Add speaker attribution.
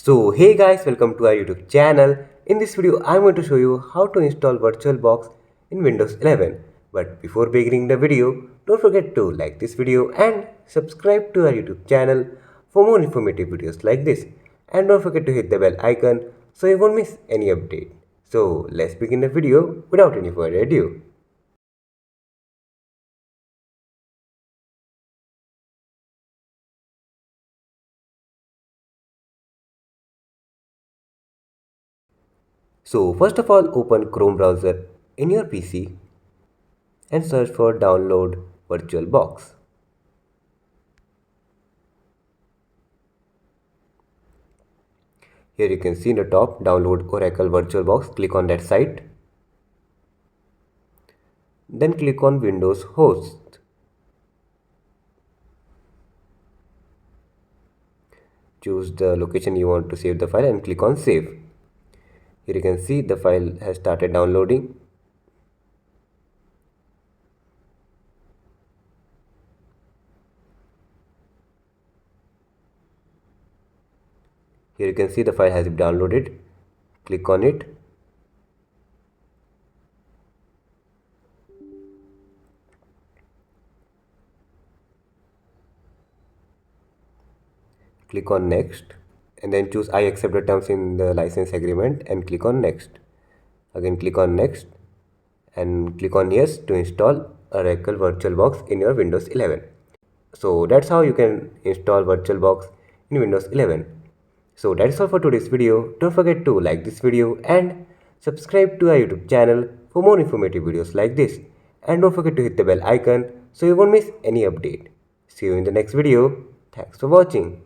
Speaker 1: So hey guys, welcome to our YouTube channel. In this video I'm going to show you how to install VirtualBox in Windows 11. But before beginning the video, don't forget to like this video and subscribe to our YouTube channel for more informative videos like this. And don't forget to hit the bell icon so you won't miss any update. So let's begin the video without any further ado. So first of all, open Chrome browser in your PC and search for download VirtualBox. Here you can see in the top, download Oracle VirtualBox. Click on that site. Then click on Windows Host. Choose the location you want to save the file and click on Save. Here you can see the file has started downloading. Here you can see the file has been downloaded. Click on it. Click on Next and then choose I accept the terms in the license agreement and click on Next. Again click on Next and click on Yes to install Oracle VirtualBox in your Windows 11. So that's how you can install VirtualBox in Windows 11. So that's all for today's video. Don't forget to like this video and subscribe to our YouTube channel for more informative videos like this. And don't forget to hit the bell icon so you won't miss any update. See you in the next video. Thanks for watching.